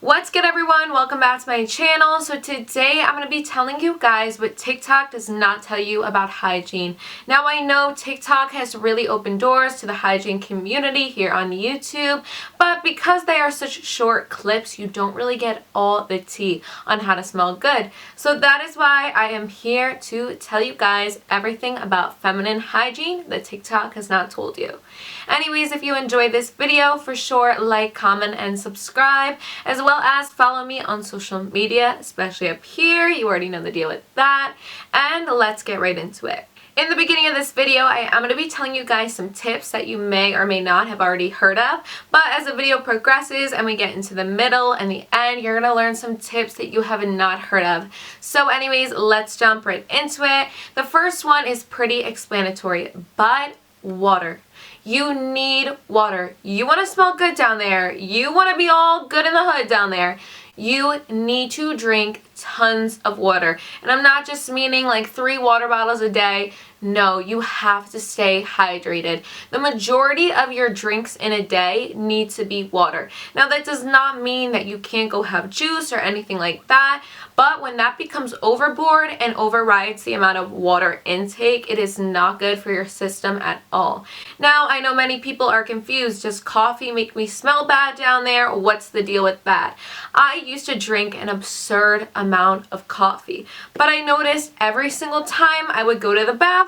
What's good, everyone? Welcome back to my channel. So today I'm going to be telling you guys what TikTok does not tell you about hygiene. Now I know TikTok has really opened doors to the hygiene community here on YouTube, but because they are such short clips, you don't really get all the tea on how to smell good. So that is why I am here to tell you guys everything about feminine hygiene that TikTok has not told you. Anyways, if you enjoyed this video, for sure like, comment, and subscribe, as well as follow me on social media, especially up here. You already know the deal with that. And let's get right into it. In the beginning of this video, I am going to be telling you guys some tips that you may or may not have already heard of. But as the video progresses and we get into the middle and the end, you're going to learn some tips that you have not heard of. So anyways, let's jump right into it. The first one is pretty explanatory, but water. You need water. You want to smell good down there. You want to be all good in the hood down there. You need to drink tons of water. And I'm not just meaning like 3 water bottles a day. No, you have to stay hydrated. The majority of your drinks in a day need to be water. Now that does not mean that you can't go have juice or anything like that, but when that becomes overboard and overrides the amount of water intake, it is not good for your system at all. Now, I know many people are confused. Does coffee make me smell bad down there? What's the deal with that? I used to drink an absurd amount of coffee, but I noticed every single time I would go to the bathroom,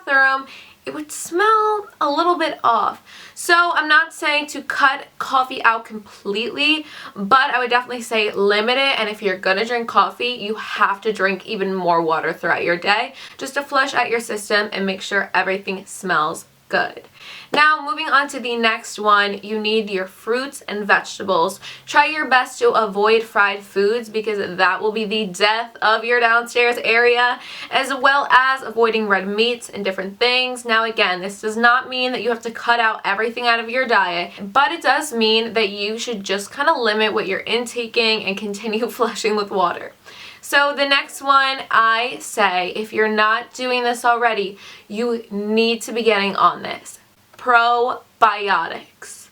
it would smell a little bit off. So I'm not saying to cut coffee out completely, but I would definitely say limit it. And if you're gonna drink coffee, you have to drink even more water throughout your day just to flush out your system and make sure everything smells good. Now, moving on to the next one, you need your fruits and vegetables. Try your best to avoid fried foods because that will be the death of your downstairs area, as well as avoiding red meats and different things. Now, again, this does not mean that you have to cut out everything out of your diet, but it does mean that you should just kind of limit what you're intaking and continue flushing with water. So the next one, I say, if you're not doing this already, you need to be getting on this. Probiotics.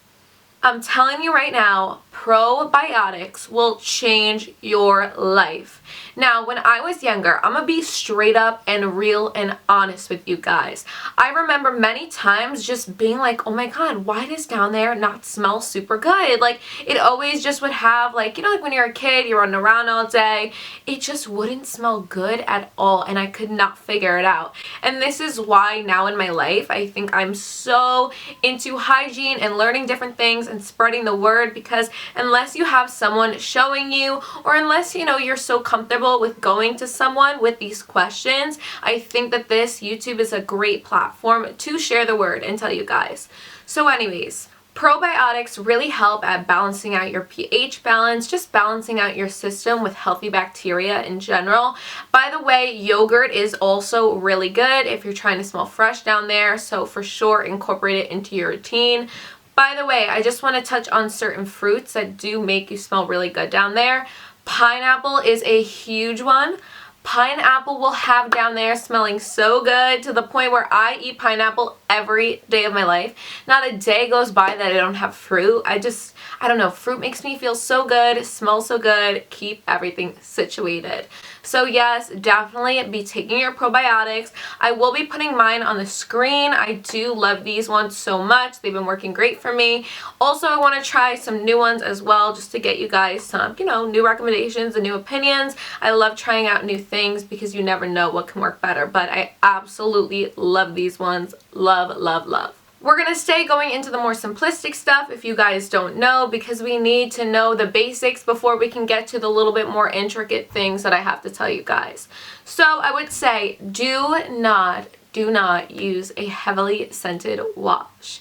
I'm telling you right now, probiotics will change your life. Now, when I was younger, I'm gonna be straight up and real and honest with you guys. I remember many times just being like, oh my god, why does down there not smell super good? Like, it always just would have, like, you know, like when you're a kid, you're running around all day, it just wouldn't smell good at all, and I could not figure it out. And this is why now in my life, I think I'm so into hygiene and learning different things and spreading the word, because unless you have someone showing you, or unless, you know, you're so comfortable with going to someone with these questions, I think that this YouTube is a great platform to share the word and tell you guys. So anyways, probiotics really help at balancing out your pH balance, just balancing out your system with healthy bacteria in general. By the way, yogurt is also really good if you're trying to smell fresh down there, so for sure incorporate it into your routine. By the way, I just want to touch on certain fruits that do make you smell really good down there. Pineapple is a huge one. Pineapple will have down there smelling so good to the point where I eat pineapple every day of my life. Not a day goes by that I don't have fruit. I don't know, fruit makes me feel so good, smells so good, keep everything situated. So yes, definitely be taking your probiotics. I will be putting mine on the screen. I do love these ones so much. They've been working great for me. Also, I want to try some new ones as well, just to get you guys some, you know, new recommendations and new opinions. I love trying out new things because you never know what can work better, but I absolutely love these ones. Love, love, love. We're going to stay going into the more simplistic stuff if you guys don't know, because we need to know the basics before we can get to the little bit more intricate things that I have to tell you guys. So I would say do not use a heavily scented wash.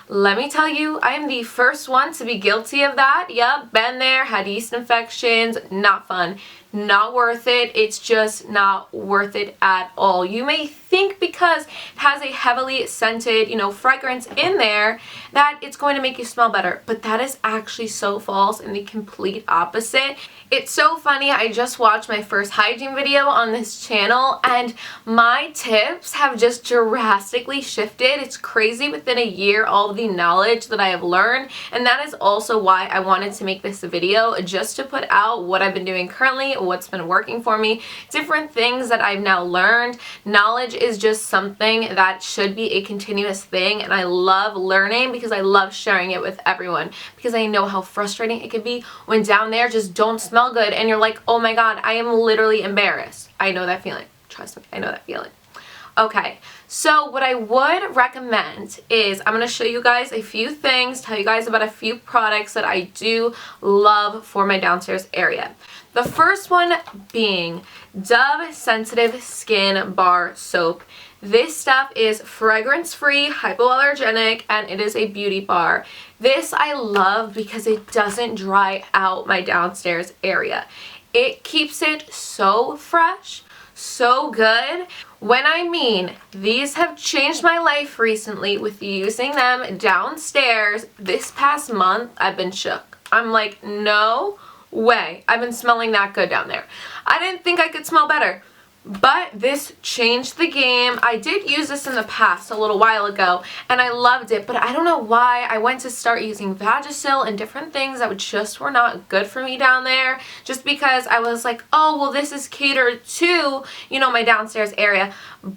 Let me tell you, I am the first one to be guilty of that. Yep, been there, had yeast infections, not fun. Not worth it. It's just not worth it at all. You may think because it has a heavily scented, you know, fragrance in there that it's going to make you smell better, but that is actually so false and the complete opposite. It's so funny, I just watched my first hygiene video on this channel and my tips have just drastically shifted. It's crazy, within a year all the knowledge that I have learned, and that is also why I wanted to make this video, just to put out what I've been doing currently, what's been working for me, different things that I've now learned. Knowledge is just something that should be a continuous thing, and I love learning because I love sharing it with everyone, because I know how frustrating it can be when down there just don't smell good and you're like, oh my god, I am literally embarrassed. I know that feeling. Trust me, I know that feeling. Okay, so what I would recommend is I'm going to show you guys a few things, tell you guys about a few products that I do love for my downstairs area. The first one being Dove Sensitive Skin Bar Soap. This stuff is fragrance-free, hypoallergenic, and it is a beauty bar. This I love because it doesn't dry out my downstairs area. It keeps it so fresh, so good. When I mean these have changed my life recently with using them downstairs, this past month I've been shook. I'm like, no way. I've been smelling that good down there. I didn't think I could smell better, but this changed the game. I did use this in the past a little while ago and I loved it, but I don't know why I went to start using Vagisil and different things that just were not good for me down there, just because I was like, oh, well, this is catered to, you know, my downstairs area.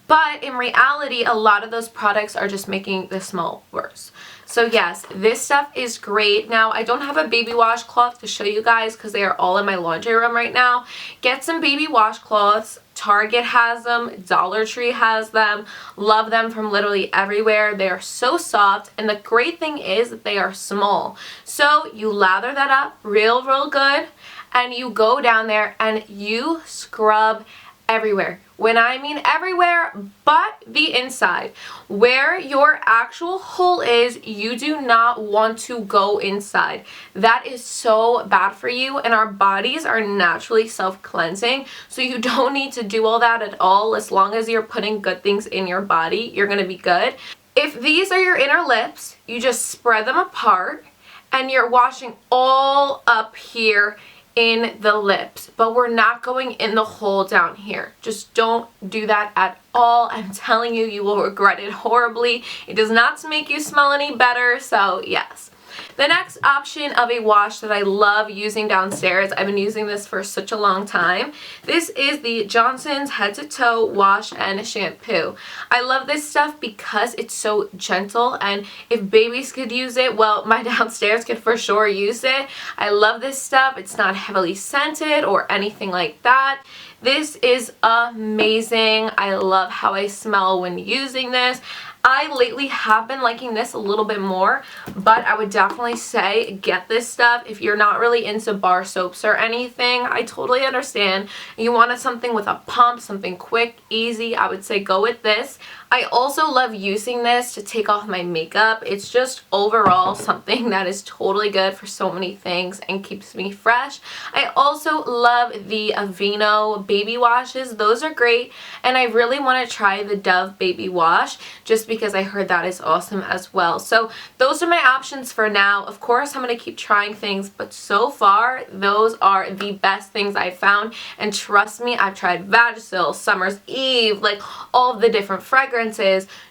But in reality, a lot of those products are just making the smell worse. So yes, this stuff is great. Now, I don't have a baby washcloth to show you guys because they are all in my laundry room right now. Get some baby washcloths. Target has them, Dollar Tree has them. Love them from literally everywhere. They are so soft, and the great thing is that they are small. So you lather that up real good, and you go down there and you scrub everywhere. When I mean everywhere but the inside. Where your actual hole is, you do not want to go inside. That is so bad for you, and our bodies are naturally self-cleansing, so you don't need to do all that at all. As long as you're putting good things in your body, you're going to be good. If these are your inner lips, you just spread them apart and you're washing all up here in the lips, but we're not going in the hole down here. Just don't do that at all. I'm telling you, you will regret it horribly. It does not make you smell any better, so yes. The next option of a wash that I love using downstairs, I've been using this for such a long time. This is the Johnson's Head to Toe Wash and Shampoo. I love this stuff because it's so gentle, and if babies could use it, well, my downstairs could for sure use it. I love this stuff. It's not heavily scented or anything like that. This is amazing. I love how I smell when using this. I lately have been liking this a little bit more, but I would definitely say get this stuff if you're not really into bar soaps or anything. I totally understand. You wanted something with a pump, something quick, easy, I would say go with this. I also love using this to take off my makeup. It's just overall something that is totally good for so many things and keeps me fresh. I also love the Aveeno baby washes. Those are great, and I really want to try the Dove baby wash just because I heard that is awesome as well. So those are my options for now. Of course, I'm going to keep trying things, but so far those are the best things I've found, and trust me, I've tried Vagisil, Summer's Eve, like all of the different fragrances.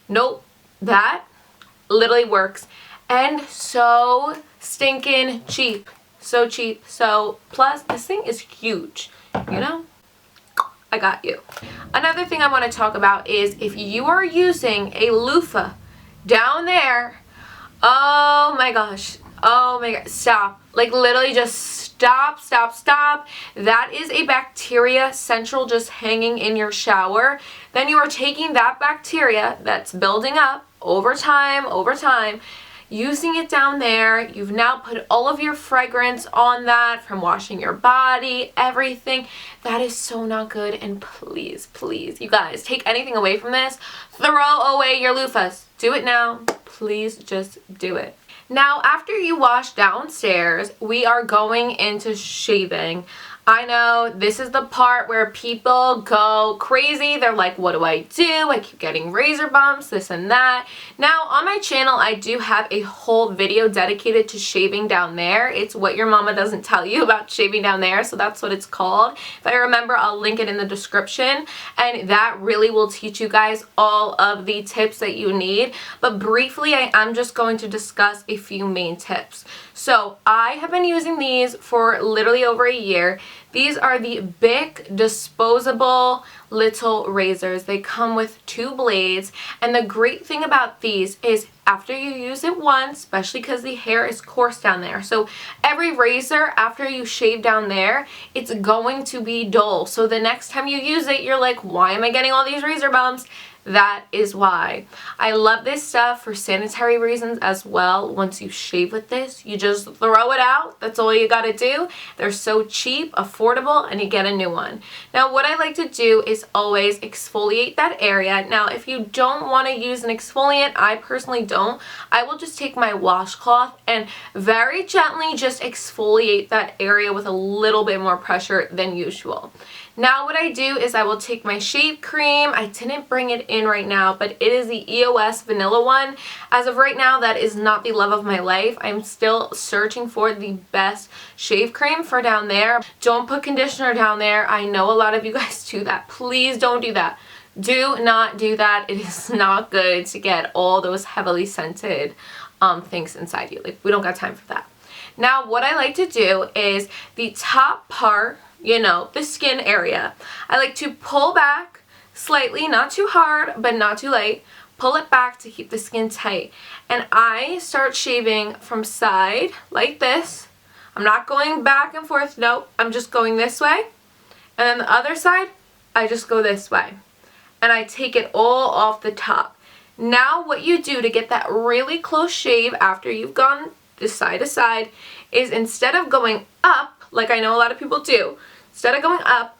Nope, that literally works, and so stinking cheap. So cheap. So plus this thing is huge, you know. I got you. Another thing I want to talk about is if you are using a loofah down there, oh my gosh, stop. Like literally just stop. That is a bacteria central just hanging in your shower. Then you are taking that bacteria that's building up over time, using it down there. You've now put all of your fragrance on that from washing your body, everything. That is so not good, and please, you guys, take anything away from this, throw away your loofahs. Do it now. Please just do it. Now, after you wash downstairs, we are going into shaving. I know this is the part where people go crazy. They're like, what do? I keep getting razor bumps, this and that. Now on my channel, I do have a whole video dedicated to shaving down there. It's what your mama doesn't tell you about shaving down there. So that's what it's called. If I remember, I'll link it in the description. And that really will teach you guys all of the tips that you need. But briefly, I am just going to discuss a few main tips. So I have been using these for literally over a year. These are the Bic disposable little razors. They come with 2 blades, and the great thing about these is after you use it once, especially because the hair is coarse down there, so every razor after you shave down there, it's going to be dull. So the next time you use it, you're like, why am I getting all these razor bumps? That is why. I love this stuff for sanitary reasons as well. Once you shave with this, you just throw it out. That's all you gotta do. They're so cheap, affordable, and you get a new one. Now, what I like to do is always exfoliate that area. Now, if you don't want to use an exfoliant, I personally don't. I will just take my washcloth and very gently just exfoliate that area with a little bit more pressure than usual. Now what I do is I will take my shave cream. I didn't bring it in right now, but it is the EOS vanilla one. As of right now, that is not the love of my life. I'm still searching for the best shave cream for down there. Don't put conditioner down there. I know a lot of you guys do that. Please don't do that. Do not do that. It is not good to get all those heavily scented things inside you. Like, we don't got time for that. Now what I like to do is the top part, you know, the skin area, I like to pull back slightly, not too hard, but not too light. Pull it back to keep the skin tight. And I start shaving from side like this. I'm not going back and forth. Nope. I'm just going this way. And then the other side, I just go this way. And I take it all off the top. Now what you do to get that really close shave after you've gone this side to side is instead of going up, like I know a lot of people do, instead of going up,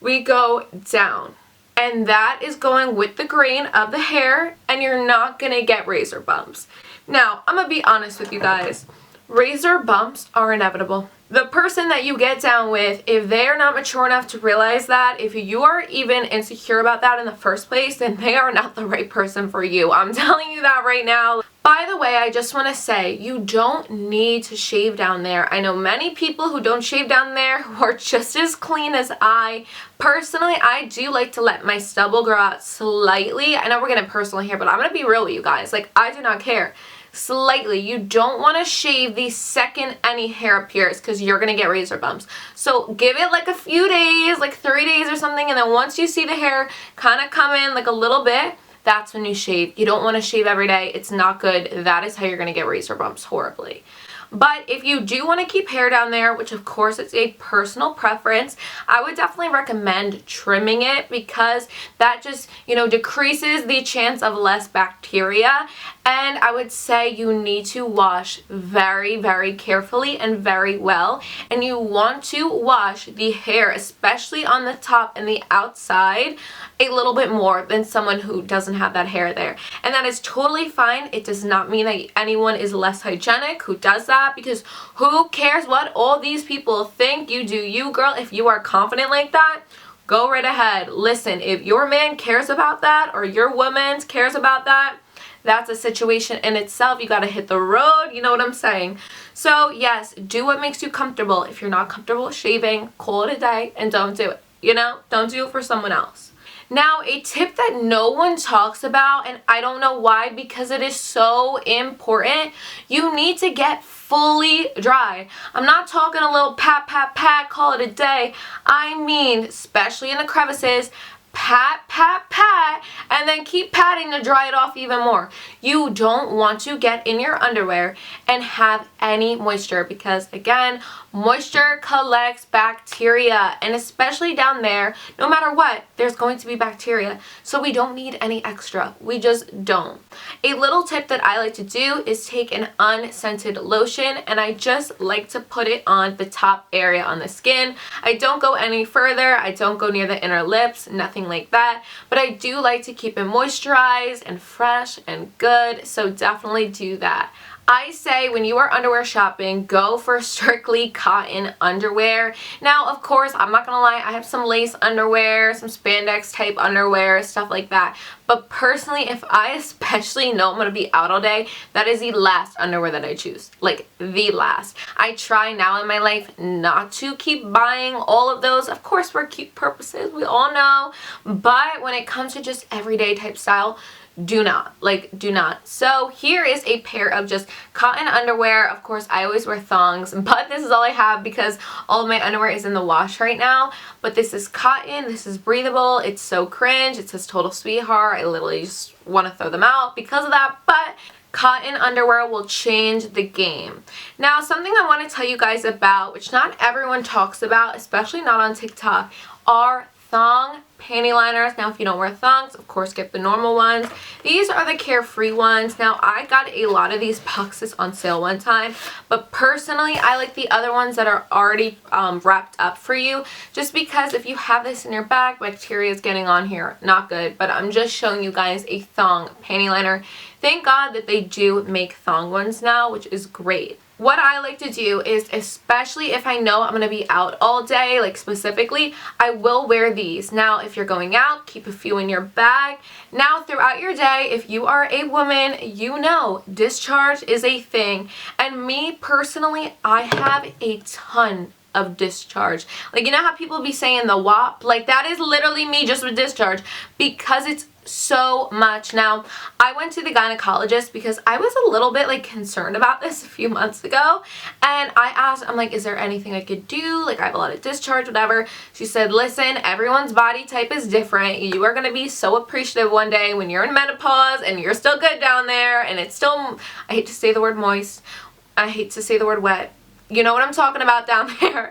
we go down. And that is going with the grain of the hair, and you're not going to get razor bumps. Now, I'm going to be honest with you guys. Razor bumps are inevitable. The person that you get down with, if they're not mature enough to realize that, if you are even insecure about that in the first place, then they are not the right person for you. I'm telling you that right now. By the way, I just want to say, you don't need to shave down there. I know many people who don't shave down there who are just as clean as I. Personally, I do like to let my stubble grow out slightly. I know we're getting personal here, but I'm going to be real with you guys. Like, I do not care. Slightly. You don't want to shave the second any hair appears because you're going to get razor bumps. So give it like a few days, like 3 days or something, and then once you see the hair kind of come in like a little bit, that's when you shave. You don't want to shave every day. It's not good. That is how you're going to get razor bumps horribly. But if you do want to keep hair down there, which of course it's a personal preference, I would definitely recommend trimming it because that just, you know, decreases the chance of less bacteria. And I would say you need to wash very, very carefully and very well. And you want to wash the hair, especially on the top and the outside, a little bit more than someone who doesn't have that hair there. And that is totally fine. It does not mean that anyone is less hygienic who does that, because who cares what all these people think? You do you, girl. If you are confident like that, go right ahead. Listen, if your man cares about that or your woman cares about that, that's a situation in itself. You got to hit the road. You know what I'm saying? So yes, do what makes you comfortable. If you're not comfortable shaving, call it a day and don't do it. You know, don't do it for someone else. Now, a tip that no one talks about, and I don't know why, because it is so important, you need to get fully dry. I'm not talking a little pat, pat, pat, call it a day. I mean, especially in the crevices, pat, pat, pat, and then keep patting to dry it off even more. You don't want to get in your underwear and have any moisture because, again, moisture collects bacteria, and especially down there, no matter what, there's going to be bacteria. So we don't need any extra. We just don't. A little tip that I like to do is take an unscented lotion, and I just like to put it on the top area on the skin. I don't go any further. I don't go near the inner lips, nothing like that. But I do like to keep it moisturized and fresh and good, so definitely do that. I say when you are underwear shopping, go for strictly cotton underwear. Now, of course, I'm not gonna lie, I have some lace underwear, some spandex type underwear, stuff like that. But personally, if I especially know I'm gonna be out all day, that is the last underwear that I choose. Like, the last. I try now in my life not to keep buying all of those. Of course, for cute purposes, we all know. But when it comes to just everyday type style, do not. Like, do not. So here is a pair of just cotton underwear. Of course, I always wear thongs, but this is all I have because all of my underwear is in the wash right now. But this is cotton. This is breathable. It's so cringe. It says Total Sweetheart. I literally just want to throw them out because of that. But cotton underwear will change the game. Now, something I want to tell you guys about, which not everyone talks about, especially not on TikTok, are thong panty liners. Now, if you don't wear thongs, of course, get the normal ones. These are the carefree ones. Now, I got a lot of these boxes on sale one time, but personally, I like the other ones that are already wrapped up for you, just because if you have this in your bag, bacteria is getting on here. Not good, but I'm just showing you guys a thong panty liner. Thank God that they do make thong ones now, which is great. What I like to do is, especially if I know I'm going to be out all day, like specifically, I will wear these. Now, if you're going out, keep a few in your bag. Now, throughout your day, if you are a woman, you know discharge is a thing. And me, personally, I have a ton of discharge. Like, you know how people be saying the WAP? Like, that is literally me just with discharge because it's so much. Now, I went to the gynecologist because I was a little bit like concerned about this a few months ago, and I asked, I'm like, is there anything I could do? Like, I have a lot of discharge, whatever. She said, listen, everyone's body type is different. You are going to be so appreciative one day when you're in menopause and you're still good down there and it's still, I hate to say the word moist, I hate to say the word wet. You know what I'm talking about down there.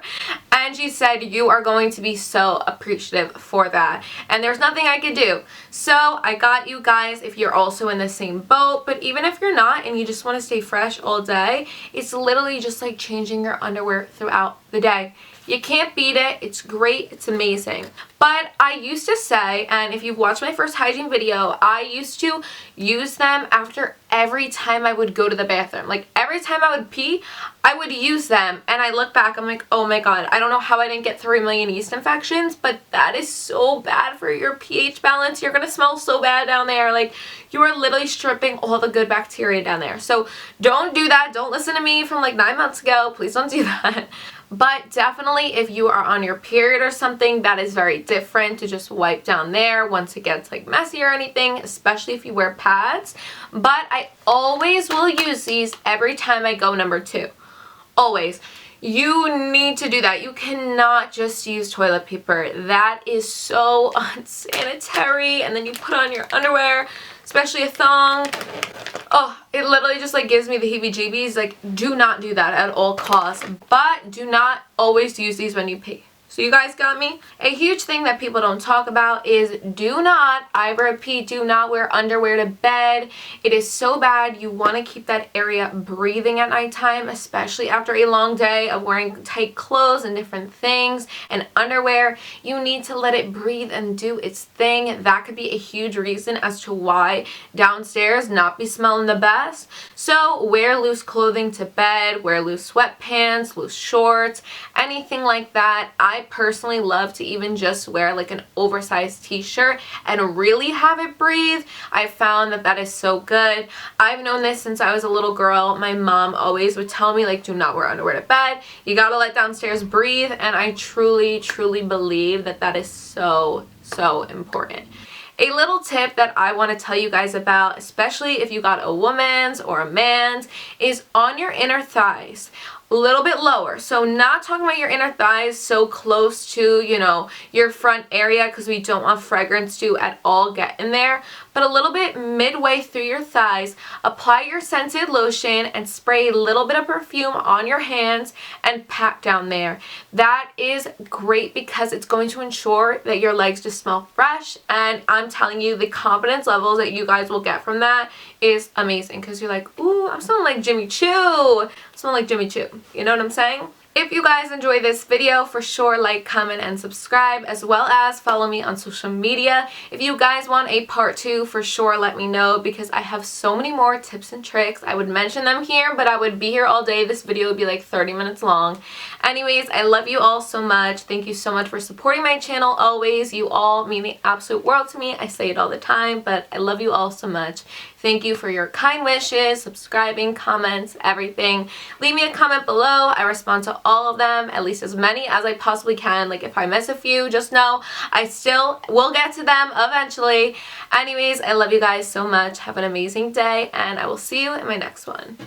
And she said, you are going to be so appreciative for that. And there's nothing I could do. So I got you guys if you're also in the same boat. But even if you're not and you just want to stay fresh all day, it's literally just like changing your underwear throughout the day. You can't beat it. It's great. It's amazing. But I used to say, and if you've watched my first hygiene video, I used to use them after every time I would go to the bathroom. Like, every time I would pee, I would use them. And I look back, I'm like, oh my God, I don't know how I didn't get 3 million yeast infections, but that is so bad for your pH balance. You're going to smell so bad down there. Like, you are literally stripping all the good bacteria down there. So don't do that. Don't listen to me from like 9 months ago. Please don't do that. But definitely if you are on your period or something, that is very different to just wipe down there once it gets like messy or anything, especially if you wear pads. But I always will use these every time I go number 2. Always. You need to do that. You cannot just use toilet paper. That is so unsanitary. And then you put on your underwear, especially a thong. Oh, it literally just like gives me the heebie-jeebies. Like, do not do that at all costs. But do not always use these when you pee. So you guys got me? A huge thing that people don't talk about is do not, I repeat, do not wear underwear to bed. It is so bad. You want to keep that area breathing at nighttime, especially after a long day of wearing tight clothes and different things and underwear. You need to let it breathe and do its thing. That could be a huge reason as to why downstairs not be smelling the best. So wear loose clothing to bed, wear loose sweatpants, loose shorts, anything like that. I personally love to even just wear like an oversized t-shirt and really have it breathe. I found that that is so good. I've known this since I was a little girl. My mom always would tell me, like, do not wear underwear to bed. You gotta let downstairs breathe, and I truly, truly believe that that is so, so important. A little tip that I want to tell you guys about, especially if you got a woman's or a man's, is on your inner thighs. A little bit lower. So not talking about your inner thighs so close to, you know, your front area, because we don't want fragrance to at all get in there, but a little bit midway through your thighs, apply your scented lotion and spray a little bit of perfume on your hands and pat down there. That is great because it's going to ensure that your legs just smell fresh, and I'm telling you, the confidence levels that you guys will get from that is amazing, because you're like, ooh, I'm smelling like Jimmy Choo. I'm smelling like Jimmy Choo. You know what I'm saying? If you guys enjoy this video, for sure like, comment, and subscribe, as well as follow me on social media. If you guys want a part 2, for sure let me know, because I have so many more tips and tricks. I would mention them here, but I would be here all day. This video would be like 30 minutes long. Anyways, I love you all so much. Thank you so much for supporting my channel always. You all mean the absolute world to me. I say it all the time, but I love you all so much. Thank you for your kind wishes, subscribing, comments, everything. Leave me a comment below. I respond to all of them, at least as many as I possibly can. Like, if I miss a few, just know I still will get to them eventually. Anyways, I love you guys so much. Have an amazing day, and I will see you in my next one.